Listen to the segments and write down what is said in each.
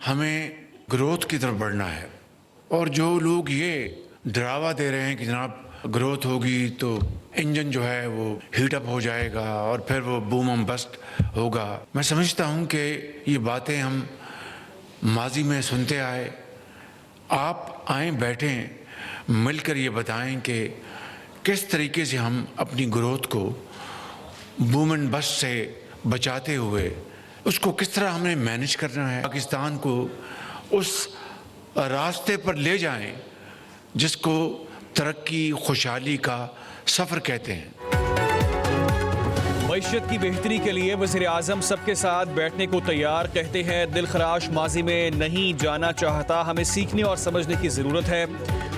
हमें ग्रोथ की तरफ बढ़ना है। और जो लोग ये डरावा दे रहे हैं कि जनाब ग्रोथ होगी तो इंजन जो है वो हीटअप हो जाएगा और फिर वो बूम एंड बस्ट होगा, मैं समझता हूँ कि ये बातें हम माजी में सुनते आए। आप आए बैठें, मिलकर ये बताएं कि किस तरीके से हम अपनी ग्रोथ को बूम एंड बस्ट से बचाते हुए उसको किस तरह हमें मैनेज करना है, पाकिस्तान को उस रास्ते पर ले जाएं जिसको तरक्की खुशहाली का सफ़र कहते हैं। मईशत की बेहतरी के लिए वज़ीर आज़म सबके साथ बैठने को तैयार, कहते हैं दिल खराश माजी में नहीं जाना चाहता, हमें सीखने और समझने की ज़रूरत है।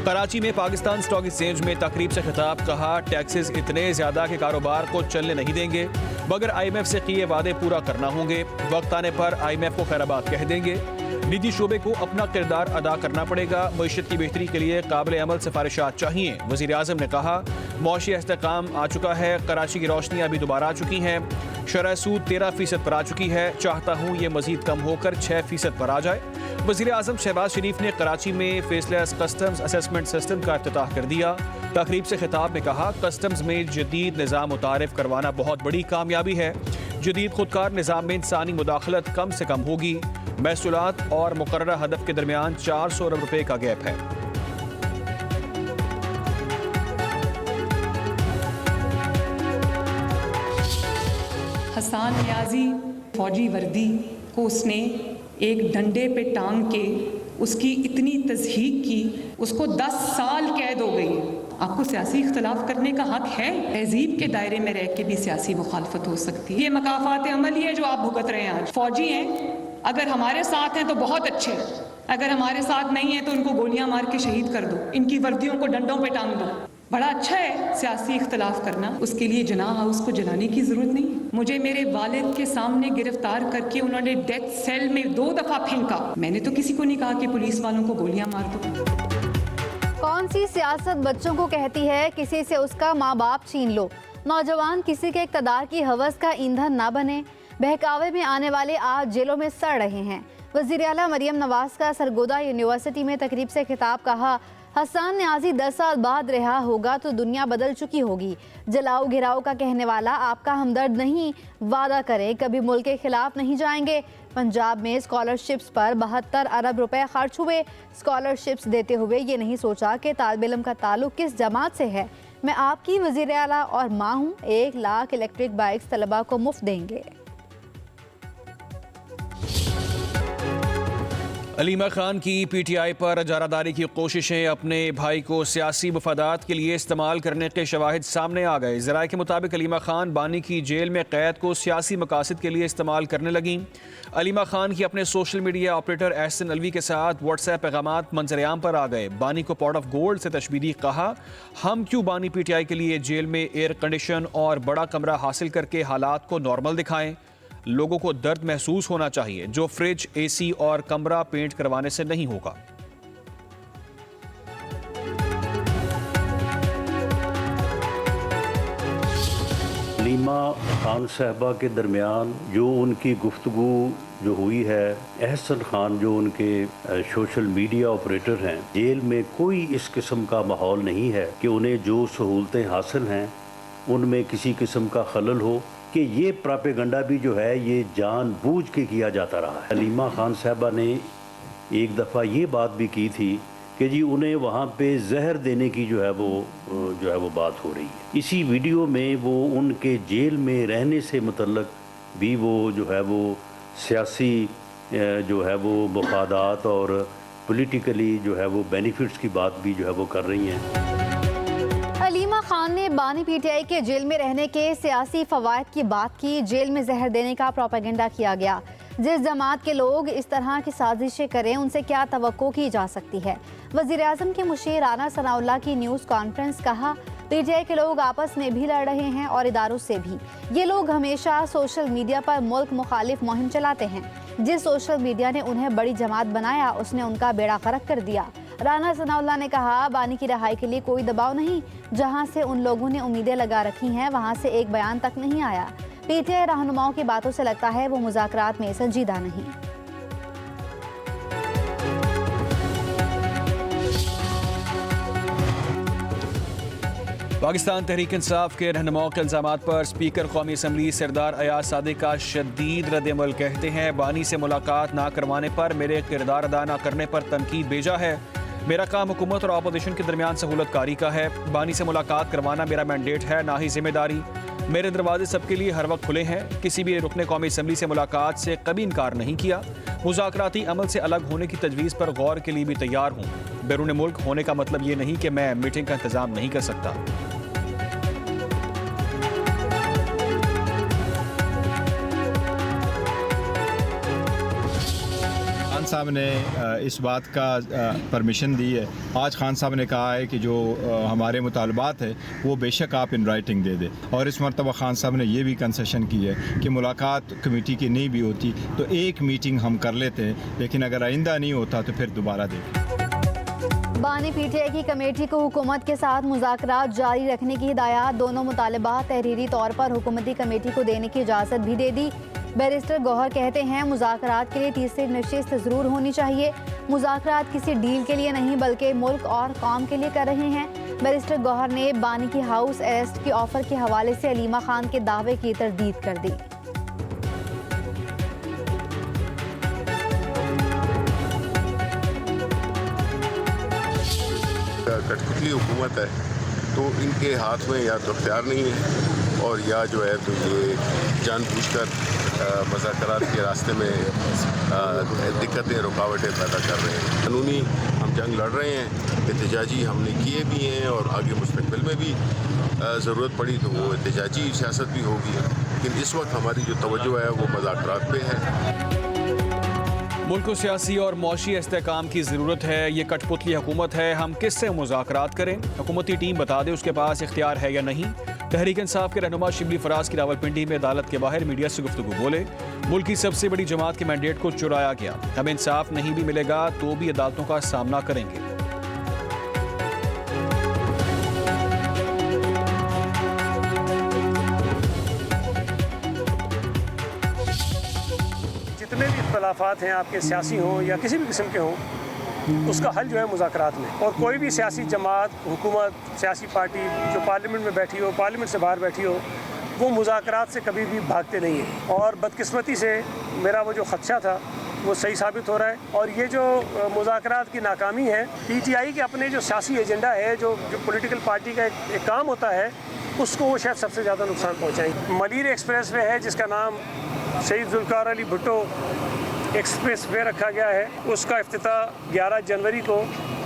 कराची में पाकिस्तान स्टॉक एक्सचेंज में तकरीब से खिताब, कहा टैक्सेस इतने ज़्यादा कि कारोबार को चलने नहीं देंगे, मगर IMF से किए वादे पूरा करना होंगे, वक्त आने पर IMF को खैराबाद कह देंगे। निजी शोबे को अपना किरदार अदा करना पड़ेगा, मईशत की बेहतरी के लिए काबिल अमल सिफारिशात चाहिए। वज़ीर आज़म ने कहा मौशी इस्तेहकाम आ चुका है, कराची की रोशनी अभी दोबारा आ चुकी हैं, शरह सूद 13% पर आ चुकी है, चाहता हूँ ये मजीद कम होकर 6% पर आ जाए। वज़ीर आज़म शहबाज शरीफ ने कराची में फेसलेस कस्टम्स असेसमेंट सिस्टम का इफ्तिताह कर दिया। तकरीब से खिताब में कहा कस्टम्स में जदीद निज़ाम मुतारिफ करवाना बहुत बड़ी कामयाबी है, जदीद खुदकार निज़ाम में इंसानी मुदाखलत कम से कम होगी, महसूलात और मुकर्रर हदफ के दरमियान 400 अरब रुपए का गैप है। हसन नियाज़ी फौजी वर्दी को उसने एक डंडे पे टांग के उसकी इतनी तज़हीक की, उसको 10 साल कैद हो गई। आपको सियासी इख्तलाफ करने का हक है, तहजीब के दायरे में रह के भी सियासी मुखालफत हो सकती है। ये मकाफात अमली है जो आप भुगत रहे हैं। आज फौजी हैं, अगर हमारे साथ हैं तो बहुत अच्छे, अगर हमारे साथ नहीं है तो इनको गोलियां मार के शहीद कर दो, इनकी वर्दियों को डंडों पे टांग दो। बड़ा अच्छा है सियासी इख्तलाफ करना, उसके लिए जनाह हाउस को जलाने की जरूरत नहीं। मुझे मेरे वालिद के सामने गिरफ्तार करके उन्होंने डेथ सेल में 2 दफा फेंका, मैंने तो किसी को नहीं कहा कि पुलिस वालों को गोलियां मार दो। कौन सी सियासत बच्चों को कहती है किसी से उसका माँ बाप छीन लो, नौजवान किसी के इक़्तिदार की हवस का ईंधन ना बने, बहकावे में आने वाले आज जेलों में सड़ रहे हैं। वज़ीर आला मरियम नवाज का सरगोदा यूनिवर्सिटी में तकरीब से खिताब, कहा हसन नियाज़ी 10 साल बाद रिहा होगा तो दुनिया बदल चुकी होगी। जलाओ गिराओ का कहने वाला आपका हमदर्द नहीं, वादा करें कभी मुल्क के खिलाफ नहीं जाएंगे। पंजाब में स्कॉलरशिप्स पर 72 अरब रुपए खर्च हुए। स्कॉलरशिप्स देते हुए ये नहीं सोचा कि तालिब इल्म का ताल्लुक किस जमात से है। मैं आपकी वज़ीर आला और माँ हूँ, 1 लाख इलेक्ट्रिक बाइक्स तलबा को मुफ्त देंगे। अलीमा खान की PTI पर जारादारी की कोशिशें अपने भाई को सियासी मफादात के लिए इस्तेमाल करने के शवाहिद सामने आ गए। ज़राए के मुताबिक अलीमा खान बानी की जेल में कैद को सियासी मकासद के लिए इस्तेमाल करने लगीं। अलीमा खान की अपने social media operator Ehsan Alvi के साथ व्हाट्सएप पैगामात मंजरेआम पर आ गए। बानी को पॉट ऑफ गोल्ड से तशबीह दी, कहा हम क्यों बानी PTI के लिए जेल में एयर कंडीशन और बड़ा कमरा हासिल करके हालात को नॉर्मल दिखाएं। लोगों को दर्द महसूस होना चाहिए जो फ्रिज, AC और कमरा पेंट करवाने से नहीं होगा। अलीमा खान साहबा के दरमियान जो उनकी गुफ्तगू जो हुई है, एहसन खान जो उनके सोशल मीडिया ऑपरेटर हैं, जेल में कोई इस किस्म का माहौल नहीं है कि उन्हें जो सहूलतें हासिल हैं उनमें किसी किस्म का खलल हो, कि ये प्रोपेगेंडा भी जो है ये जानबूझ के किया जाता रहा है। अलीमा खान साहबा ने एक दफ़ा ये बात भी की थी कि जी उन्हें वहाँ पे जहर देने की जो है वो बात हो रही है। इसी वीडियो में वो उनके जेल में रहने से मुतल्लक भी वो जो है वो सियासी जो है वो मफादात और पॉलिटिकली जो है वो बेनिफिट्स की बात भी जो है वो कर रही हैं। अलीमा खान ने बानी PTI के जेल में रहने के सियासी फवायद की बात की। जेल में जहर देने का प्रोपेगेंडा किया गया। जिस जमात के लोग इस तरह की साजिशें करें उनसे क्या तवक्को की जा सकती है। वज़ीर आज़म के मुशीर राना सनाउल्लाह की न्यूज़ कॉन्फ्रेंस, कहा PTI के लोग आपस में भी लड़ रहे हैं और इदारों से भी। ये लोग हमेशा सोशल मीडिया पर मुल्क मुखालिफ मुहिम चलाते हैं। जिस सोशल मीडिया ने उन्हें बड़ी जमात बनाया उसने उनका बेड़ा गर्क कर दिया। राना सनाउल्लाह ने कहा बानी की रहाई के लिए कोई दबाव नहीं, जहां से उन लोगों ने उम्मीदें लगा रखी हैं वहां से एक बयान तक नहीं आया। PTI रहनुमाओं की बातों से लगता है वो मुज़ाकरात में संजीदा नहीं। पाकिस्तान तहरीक इंसाफ के रहनुमाओं के इल्जामात पर स्पीकर कौमी असम्बली सरदार अयाज सादिक का शदीद रद्द-ए-अमल। कहते हैं बानी से मुलाकात ना करवाने पर, मेरे किरदार अदा ना करने पर तनकीद भेजा है। मेरा काम हुकूमत और अपोजिशन के दरमियान सहूलत कारी का है। बानी से मुलाकात करवाना मेरा मैंडेट है, ना ही जिम्मेदारी। मेरे दरवाजे सबके लिए हर वक्त खुले हैं। किसी भी रुकने कौमी असम्बली से मुलाकात से कभी इनकार नहीं किया। मुज़ाकराती अमल से अलग होने की तजवीज़ पर गौर के लिए भी तैयार हूँ। बैरून मुल्क होने का मतलब ये नहीं कि मैं मीटिंग का इंतज़ाम नहीं कर सकता। खान साहब ने इस बात का परमिशन दी है। आज खान साहब ने कहा है कि जो हमारे मुतालबात है वो बेशक आप इन राइटिंग दे दे, और इस मरतबा खान साहब ने ये भी कंसेशन की है कि मुलाकात कमेटी की नहीं भी होती तो एक मीटिंग हम कर लेते हैं, लेकिन अगर आइंदा नहीं होता तो फिर दोबारा देखें। बानी पीटीआई की कमेटी को हुकूमत के साथ मुज़ाकरात जारी रखने की हिदायत। दोनों मुतालबात तहरीरी तौर पर हुकूमती कमेटी को देने की इजाज़त भी दे दी। बैरिस्टर गौहर कहते हैं मुज़ाकरात के लिए तीसरी नशिस्त ज़रूर होनी चाहिए। मुज़ाकरात किसी डील के लिए नहीं बल्कि मुल्क और कौम के लिए कर रहे हैं। बैरिस्टर गौहर ने बानी की हाउस अरेस्ट की ऑफर के हवाले से अलीमा खान के दावे की तरदीद कर दी। कठपुतली हुकूमत है तो इनके हाथ में या तो अख्तियार नहीं है और या जो है तो ये जानबूझकर मुज़ाकरात के रास्ते में दिक्कतें रुकावटें पैदा कर रहे हैं। कानूनी हम जंग लड़ रहे हैं, एहतजाजी हमने किए भी हैं और आगे मुस्तकबिल में भी ज़रूरत पड़ी तो वो एहतजाजी सियासत भी होगी, लेकिन इस वक्त हमारी जो तवज्जो है वो मुज़ाकरात पे है। मुल्क को सियासी और मौशी इस्तेहकाम की ज़रूरत है। ये कठपुतली हुकूमत है, हम किससे मुज़ाकरात करें? हुकूमती टीम बता दे उसके पास इख्तियार है या नहीं। तहरीक इंसाफ के रहनुमा शिबली फराज की रावलपिंडी में अदालत के बाहर मीडिया से गुफ्तगू बोले। मुल्क की सबसे बड़ी जमात के मैंडेट को चुराया गया, हमें इंसाफ नहीं भी मिलेगा तो भी अदालतों का सामना करेंगे। जितने भी इख्तलाफात हैं आपके सियासी हों या किसी भी किस्म के हों, उसका हल जो है मुज़ाकरात में। और कोई भी सियासी जमात, हुकूमत, सियासी पार्टी जो पार्लियामेंट में बैठी हो, पार्लियामेंट से बाहर बैठी हो, वो मुज़ाकरात से कभी भी भागते नहीं हैं। और बदकिस्मती से मेरा वो जो खदशा था वो सही साबित हो रहा है। और ये जो मुज़ाकरात की नाकामी है, पीटीआई के अपने जो सियासी एजेंडा है, जो पॉलिटिकल पार्टी का एक काम होता है, उसको वो शायद सबसे ज़्यादा नुकसान पहुँचाएंगे। मलीर एक्सप्रेस वे है जिसका नाम शहीद जुल्फ़िकार अली भुट्टो एक्सप्रेस वे रखा गया है, उसका इफ्तिताह 11 जनवरी को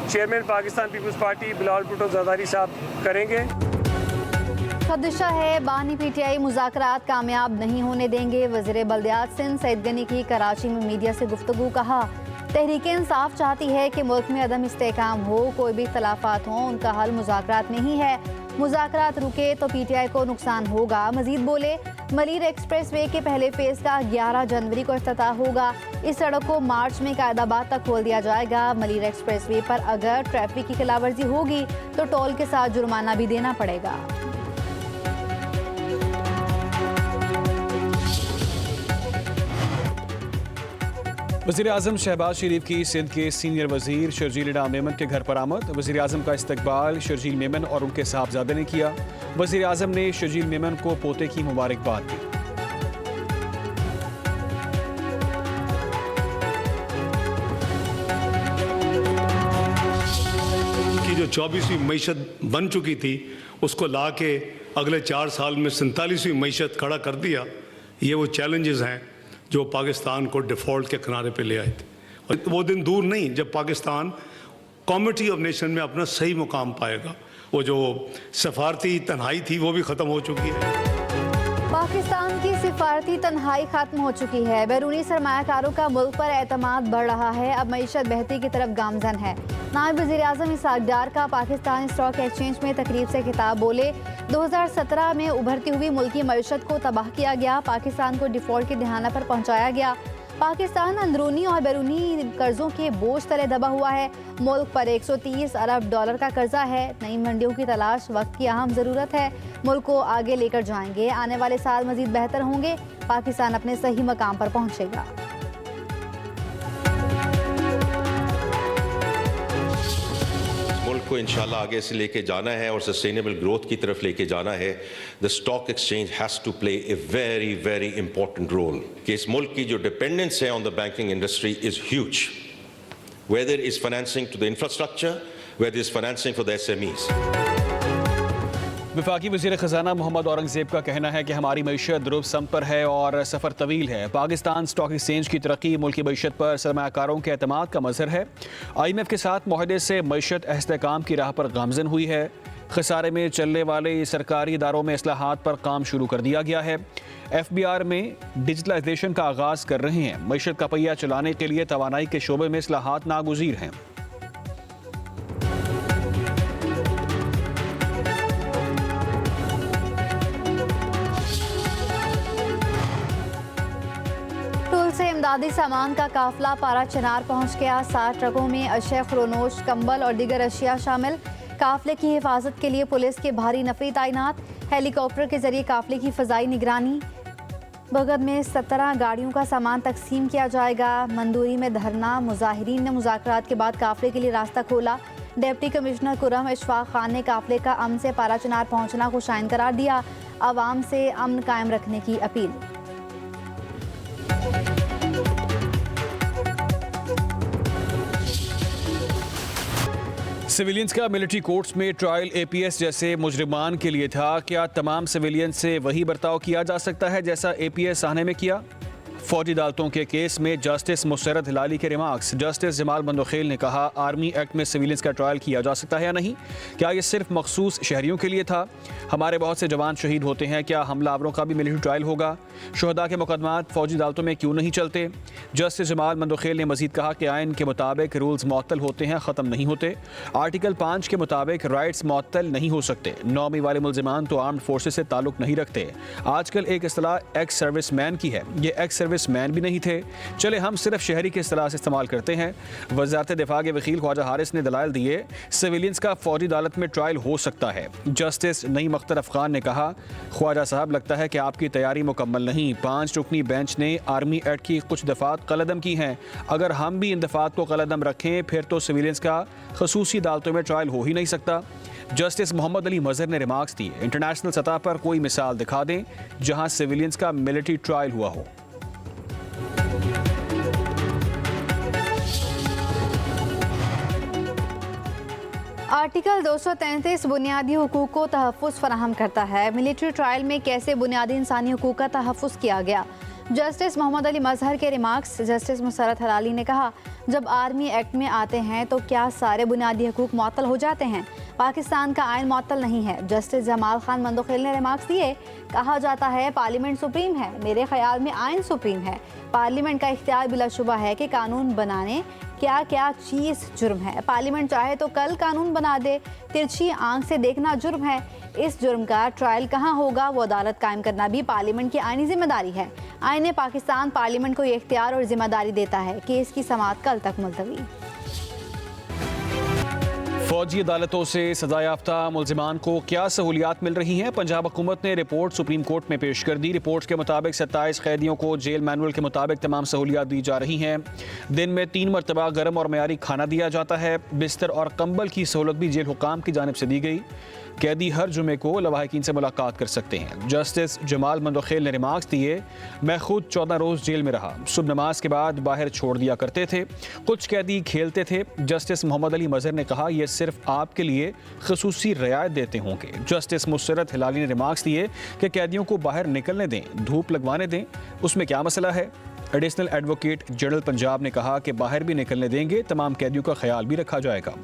चेयरमैन पाकिस्तान पीपल्स पार्टी बिलावल भुट्टो ज़रदारी साहब करेंगे। खदशा है बानी पीटीआई मुज़ाकरात कामयाब नहीं होने देंगे। वज़ीर बल्दियात सिंध सईद गनी की कराची में मीडिया से गुफ्तगू। कहा तहरीक इंसाफ चाहती है कि मुल्क में अदम इस्तेहकाम हो, कोई भी इख्तलाफात हों उनका हल मुज़ाकरात में ही है। मुज़ाकरात रुके तो पीटीआई को नुकसान होगा। मजीद बोले मलीर एक्सप्रेस वे के पहले फेज़ का 11 जनवरी को इफ्तिताह होगा। इस सड़क को मार्च में कायदाबाद तक खोल दिया जाएगा। मलीर एक्सप्रेस वे पर अगर ट्रैफिक की खिलाफवर्जी होगी तो टोल के साथ जुर्माना भी देना पड़ेगा। वज़ीर आज़म शहबाज शरीफ की सिंध के सीनियर वज़ीर शर्जील इनाम मेमन के घर पर आमद। वज़ीर आज़म का इस्तकबाल शर्जील मेमन और उनके साहबजादे ने किया। वज़ीर आज़म ने शर्जील मेमन को पोते की मुबारकबाद दी। की जो 24वीं मईशत बन चुकी थी उसको ला के अगले 4 साल में 47वीं मईशत खड़ा कर दिया। ये वो चैलेंजेस हैं जो पाकिस्तान को डिफ़ॉल्ट के किनारे पे ले आए थे। और वो दिन दूर नहीं जब पाकिस्तान कॉमिटी ऑफ नेशन में अपना सही मुकाम पाएगा। वो जो सफारती तन्हाई थी वो भी ख़त्म हो चुकी है। पाकिस्तान की सिफारती तन्हाई खत्म हो चुकी है। बैरूनी सरमायाकारों का मुल्क पर एतमाद बढ़ रहा है। अब मईशत बेहतरी की तरफ गामजन है। नायब वज़ीर आज़म इसहाक डार का पाकिस्तान स्टॉक एक्सचेंज में तकरीब से खिताब। बोले 2017 में उभरती हुई मुल्की मईशत को तबाह किया गया। पाकिस्तान को डिफ़ॉल्ट के दहाना पर पहुँचाया गया। पाकिस्तान अंदरूनी और बैरूनी कर्जों के बोझ तले दबा हुआ है। मुल्क पर 130 अरब डॉलर का कर्जा है। नई मंडियों की तलाश वक्त की अहम ज़रूरत है। मुल्क को आगे लेकर जाएंगे। आने वाले साल मज़ीद बेहतर होंगे। पाकिस्तान अपने सही मकाम पर पहुँचेगा। मुल्क को इंशाल्लाह आगे से लेके जाना है और सस्टेनेबल ग्रोथ की तरफ लेके जाना है, the stock exchange has to play a very very important role. कि इस मुल्क की जो डिपेंडेंस है on the banking industry is huge, whether is financing to the infrastructure, whether is financing for the SMEs। वफाकी वज़ीर ख़जाना मोहम्मद औरंगज़ेब का कहना है कि हमारी मईशत दुरुस्त सम पर है और सफ़र तवील है। पाकिस्तान स्टॉक एक्सचेंज की तरक्की मुल्की मईशत पर सरमायाकारों के एतमाद का मज़हर है। IMF के साथ मुआहदे से मईशत इस्तेहकाम की राह पर गामज़न हुई है। खसारे में चलने वाले सरकारी इदारों में इस्लाहात पर काम शुरू कर दिया गया है। FBR में डिजिटलाइजेशन का आगाज़ कर रहे हैं। मईशत का पहिया चलाने के लिए तवानाई के शोबे में इस्लाहात नागुज़ीर हैं। से इमदादी सामान का काफिला पारा चिनार पहुंच गया। 60 ट्रकों में अशय, खुरोनोश, कंबल और दीगर अशिया शामिल। काफिले की हिफाजत के लिए पुलिस के भारी नफरी तैनात। हेलीकॉप्टर के जरिए काफिले की फ़ज़ाई निगरानी। बगद में 17 गाड़ियों का सामान तकसीम किया जाएगा। मंदूरी में धरना, मुजाहिरीन ने मुज़ाकरात के बाद काफिले के लिए रास्ता खोला। डिप्टी कमिश्नर कुरम इशफाक खान ने काफिले का अमन से पारा चिनार पहुँचना को शाइन करार दिया। आवाम से अमन कायम रखने की अपील। सिविलियंस का मिलिट्री कोर्ट्स में ट्रायल APS जैसे मुजरिमान के लिए था। क्या तमाम सिविलियंस से वही बर्ताव किया जा सकता है जैसा APS आने में किया? फौजी अदालतों के केस में जस्टिस मुसरत हिलाली के रिमार्क्स। जस्टिस जमाल मंदोखेल ने कहा, आर्मी एक्ट में सिविलियंस का ट्रायल किया जा सकता है या नहीं? क्या ये सिर्फ मखसूस शहरियों के लिए था? हमारे बहुत से जवान शहीद होते हैं, क्या हमलावरों का भी मिलिट्री ट्रायल होगा? शुहदा के मुकदमात फौजी अदालतों में क्यों नहीं चलते? जस्टिस जमाल मंदोखेल ने मजीद कहा कि आइन के मुताबिक रूल्स मुअत्तल होते हैं, ख़त्म नहीं होते। आर्टिकल 5 के मुताबिक राइट्स मुअत्तल नहीं हो सकते। नौमी वाले मुल्जिमान तो आर्म्ड फोर्सेस से ताल्लुक नहीं रखते। आजकल एक इस्तिलाह एक्स सर्विस मैन की है, ये एक्स सर्विस मैन भी नहीं थे। चले हम सिर्फ शहरी के इस्तिलाह से इस्तेमाल करते हैं। वज़ारत दिफा के वकील ख्वाजा हारिस ने दलाइल दिए, सिविलियंस का फौजी अदालत में ट्रायल हो सकता है। जस्टिस नईम अख्तर अफगान ने कहा, ख्वाजा साहब लगता है कि आपकी तैयारी मुकम्मल नहीं। 5 रुकनी बेंच ने आर्मी एक्ट की कुछ दफात कलअदम की हैं। अगर हम भी इन दफात को कलअदम रखें फिर तो सिविलियंस का खसूसी अदालतों में ट्रायल हो ही नहीं सकता। जस्टिस मोहम्मद अली मजहर ने रिमार्क्स दिए, इंटरनेशनल सतह पर कोई मिसाल दिखा दें जहां सिविलियंस का मिलिट्री ट्रायल हुआ हो। आर्टिकल 233 बुनियादी हुकूक को तहफ़्फ़ुज़ फराहम करता है। मिलिट्री ट्रायल में कैसे बुनियादी इंसानी हुकूक का तहफ़्फ़ुज़ किया गया? जस्टिस मोहम्मद अली मजहर के रिमार्क्स। जस्टिस मुसरत हिलाली ने कहा, जब आर्मी एक्ट में आते हैं तो क्या सारे बुनियादी हुकूक मुअत्तल हो जाते हैं? पाकिस्तान का आइन मुअत्तल नहीं है। जस्टिस जमाल खान मंदोखेल ने रिमार्क्स दिए, कहा जाता है पार्लियामेंट सुप्रीम है, मेरे ख्याल में आइन सुप्रीम है। पार्लियामेंट का इख्तियार बिलाशुबा है कि कानून बनाने क्या क्या चीज़ जुर्म है। पार्लियामेंट चाहे तो कल कानून बना दे। तिरछी आंख से देखना जुर्म है। इस जुर्म का ट्रायल कहाँ होगा? वो अदालत कायम करना भी पार्लियामेंट की आइनी जिम्मेदारी है। आईने पाकिस्तान पार्लियामेंट को ये इख्तियार और जिम्मेदारी देता है। केस की समाअत कल तक मुलतवी। फौजी अदालतों से सजा याफ्ता मुल्जिमान को क्या सहूलियात मिल रही हैं? पंजाब हुकूमत ने रिपोर्ट सुप्रीम कोर्ट में पेश कर दी। रिपोर्ट के मुताबिक 27 कैदियों को जेल मैनुअल के मुताबिक तमाम सहूलियात दी जा रही हैं। दिन में 3 मरतबा गर्म और मयारी खाना दिया जाता है। बिस्तर और कंबल की सहूलत भी जेल हुकाम की जानिब से दी गई। कैदी हर जुमे को लवाहिकीन से मुलाकात कर सकते हैं। जस्टिस जमाल मंदोखेल ने रिमार्क्स दिए, मैं खुद 14 रोज़ जेल में रहा। सुबह नमाज के बाद बाहर छोड़ दिया करते थे। कुछ कैदी खेलते थे। जस्टिस मोहम्मद अली मजहर ने कहा, यह सिर्फ आपके लिए खसूसी रियायत देते होंगे। जस्टिस मुसरत हिलाली ने रिमार्क्स दिए कि कैदियों को बाहर निकलने दें, धूप लगवाने दें, उसमें क्या मसला है? एडिशनल एडवोकेट जनरल पंजाब ने कहा कि बाहर भी निकलने देंगे, तमाम कैदियों का ख्याल भी रखा जाएगा।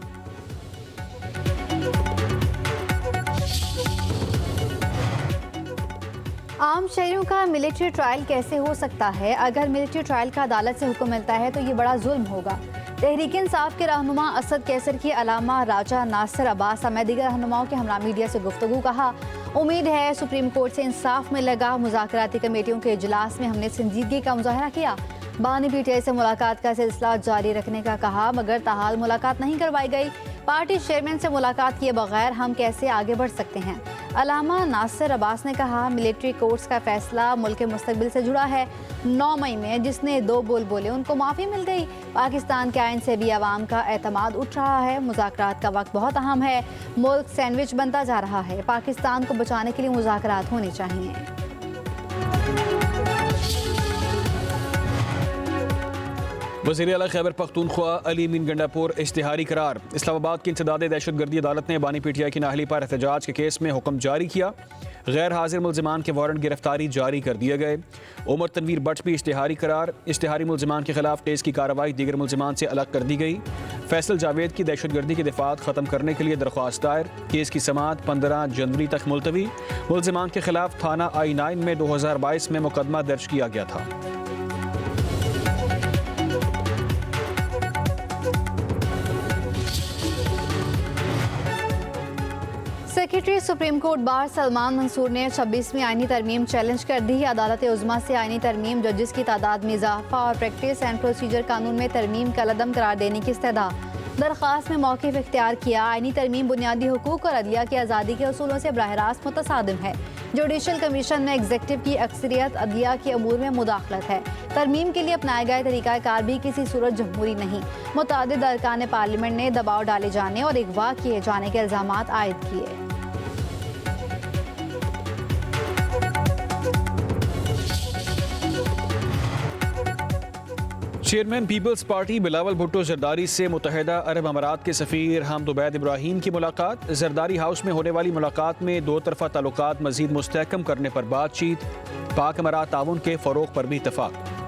आम शहरियों का मिलिट्री ट्रायल कैसे हो सकता है? अगर मिलिट्री ट्रायल का अदालत से हुक्म मिलता है तो ये बड़ा जुल्म होगा। तहरीक इंसाफ के रहनुमा असद कैसर की अलामा राजा नासिर अब्बास समेत दीगर रहनुमाओं के हमरा मीडिया से गुफ्तगू। कहा, उम्मीद है सुप्रीम कोर्ट से इंसाफ मिलेगा। मुज़ाकराती कमेटियों के इजलास में हमने संजीदगी का मुजाहरा किया। बानी PTI से मुलाकात का सिलसिला जारी रखने का कहा, मगर ताहाल मुलाकात नहीं करवाई गई। पार्टी चेयरमैन से मुलाकात किए बगैर हम कैसे आगे बढ़ सकते हैं। अल्लामा नासिर अब्बास ने कहा, मिलिट्री कोर्ट्स का फैसला मुल्क के मुस्तकबिल से जुड़ा है। 9 मई में जिसने 2 बोल बोले उनको माफ़ी मिल गई। पाकिस्तान के आइन से भी अवाम का एतमाद उठ रहा है। मुज़ाकरात का वक्त बहुत अहम है। मुल्क सैंडविच बनता जा रहा है। पाकिस्तान को बचाने के लिए मुज़ाकरात होने चाहिए। वज़ीर आला खैबर पख्तूनख्वा अली मीन गंडापुर इश्तिहारी करार। इस्लामाबाद की इंसदाद दहशतगर्दी अदालत ने बानी पीटीआई की नाहली पर एहतजाज के केस में हुक्म जारी किया। गैर हाजिर मुल्ज़िमान के वारंट गिरफ्तारी जारी कर दिए गए। उमर तनवीर बट भी इश्तिहारी करार। इश्तिहारी मुल्ज़िमान के खिलाफ केस की कार्रवाई दीगर मुल्ज़िमान से अलग कर दी गई। फैसल जावेद की दहशतगर्दी की दफात ख़त्म करने के लिए दरख्वास्त दायर। केस की समाअत 15 जनवरी तक मुलतवी। मुल्ज़िमान के खिलाफ थाना I-9 में 2022 में मुकदमा दर्ज किया गया था। Secretary supreme court bar Salman Mansoor ने 26वीं आईनी तरमीम चैलेंज कर दी। अदालत उज़्मा से आईनी तरमीम, जजेस की तादाद में इजाफा और प्रैक्टिस एंड प्रोसीजर कानून में तरमीम का लदम करार देने की इस्तदा। दरख्वास्त में मौक़िफ़ इख्तियार किया। आईनी तरमीम बुनियादी हुकूक और अदलिया की आज़ादी के असूलों से बराह रास्त मुतसादिम है। जुडिशल कमीशन में एग्जीक्यूटिव की अक्सरियत अदलिया के अमूर में मुदाखलत है। तरमीम के लिए अपनाए गए तरीक़ाकार भी किसी सूरत जमहूरी नहीं। मुतअद्दिद अरकान पार्लियामेंट ने दबाव डाले जाने और अगवा किए जाने के इल्ज़ामात आयद किए। चेयरमैन पीपल्स पार्टी बिलावल भुट्टो जरदारी से मुत्तहिदा अरब अमारात के सफ़ीर हमद उबैद इब्राहीम की मुलाकात। जरदारी हाउस में होने वाली मुलाकात में 2 तरफ़ा ताल्लुकात मज़ीद मुस्तहकम करने पर बातचीत। पाक अमारात ताउन के फ़रोग़ पर भी इत्तफ़ाक़।